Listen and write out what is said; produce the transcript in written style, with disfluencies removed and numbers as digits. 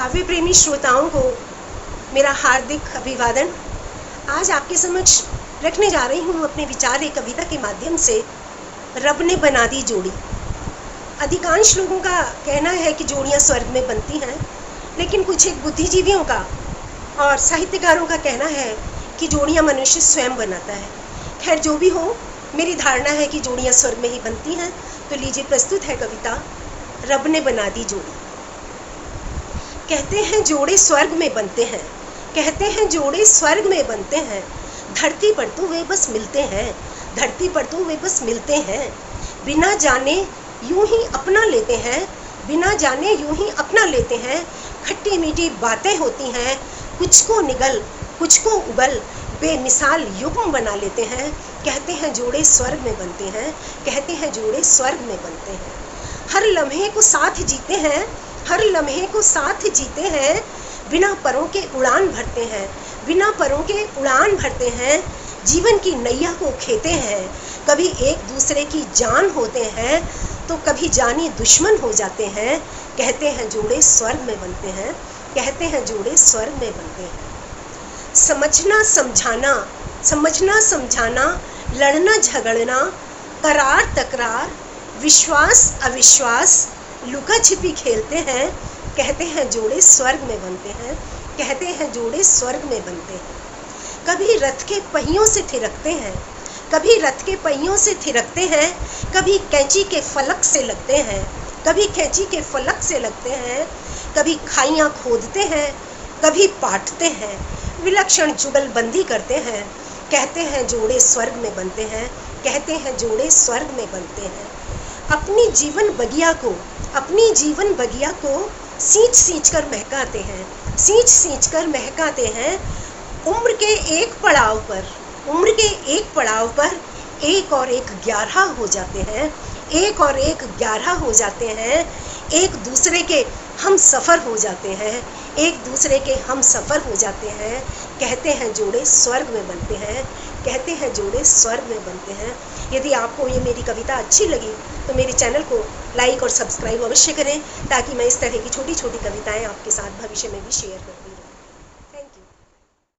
काव्य प्रेमी श्रोताओं को मेरा हार्दिक अभिवादन। आज आपके समक्ष रखने जा रही हूँ अपने विचार एक कविता के माध्यम से। रब ने बना दी जोड़ी। अधिकांश लोगों का कहना है कि जोड़ियाँ स्वर्ग में बनती हैं, लेकिन कुछ एक बुद्धिजीवियों का और साहित्यकारों का कहना है कि जोड़ियाँ मनुष्य स्वयं बनाता है। खैर जो भी हो, मेरी धारणा है कि जोड़ियाँ स्वर्ग में ही बनती हैं। तो लीजिए, प्रस्तुत है कविता रब ने बना दी जोड़ी। कहते हैं जोड़े स्वर्ग में बनते हैं, कहते हैं जोड़े स्वर्ग में बनते हैं। धरती पर तो वे बस मिलते हैं, धरती पर तो वे बस मिलते हैं। बिना जाने यूं ही अपना लेते हैं, बिना जाने यूं ही अपना लेते हैं। खट्टी मीठी बातें होती हैं, कुछ को निगल कुछ को उगल, बेमिसाल युग्म बना लेते हैं। कहते हैं जोड़े स्वर्ग में बनते हैं, कहते हैं जोड़े स्वर्ग में बनते हैं। हर लम्हे को साथ जीते हैं, हर लम्हे को साथ जीते हैं। बिना परों के उड़ान भरते हैं, बिना परों के उड़ान भरते हैं। जीवन की नैया को खेते हैं, कभी एक दूसरे की जान होते हैं तो कभी जानी दुश्मन हो जाते हैं। कहते हैं जोड़े स्वर्ग में बनते हैं, कहते हैं जोड़े स्वर्ग में बनते हैं। समझना समझाना, समझना समझाना, लड़ना झगड़ना, करार तकरार, विश्वास अविश्वास, लुका छिपी खेलते हैं। कहते हैं जोड़े स्वर्ग में बनते हैं, कहते हैं जोड़े स्वर्ग में बनते हैं। कभी रथ के पहियों से थिरकते हैं, कभी रथ के पहियों से थिरकते हैं। कभी कैंची के फलक से लगते हैं, कभी कैंची के फलक से लगते हैं। कभी खाइयाँ खोदते हैं, कभी पाटते हैं, विलक्षण जुगलबंदी करते हैं। कहते हैं जोड़े स्वर्ग में बनते हैं, कहते हैं जोड़े स्वर्ग में बनते हैं। अपनी जीवन बगिया को, अपनी जीवन बगिया को सींच सींच कर महकाते हैं, सींच सींच कर महकाते हैं। उम्र के एक पड़ाव पर, उम्र के एक पड़ाव पर एक और एक 11 हो जाते हैं, एक और एक 11 हो जाते हैं। एक दूसरे के हम सफ़र हो जाते हैं, एक दूसरे के हम सफ़र हो जाते हैं। कहते हैं जोड़े स्वर्ग में बनते हैं, कहते हैं जोड़े स्वर्ग में बनते हैं। यदि आपको ये मेरी कविता अच्छी लगी तो मेरे चैनल को लाइक और सब्सक्राइब अवश्य करें, ताकि मैं इस तरह की छोटी छोटी कविताएं आपके साथ भविष्य में भी शेयर करूं।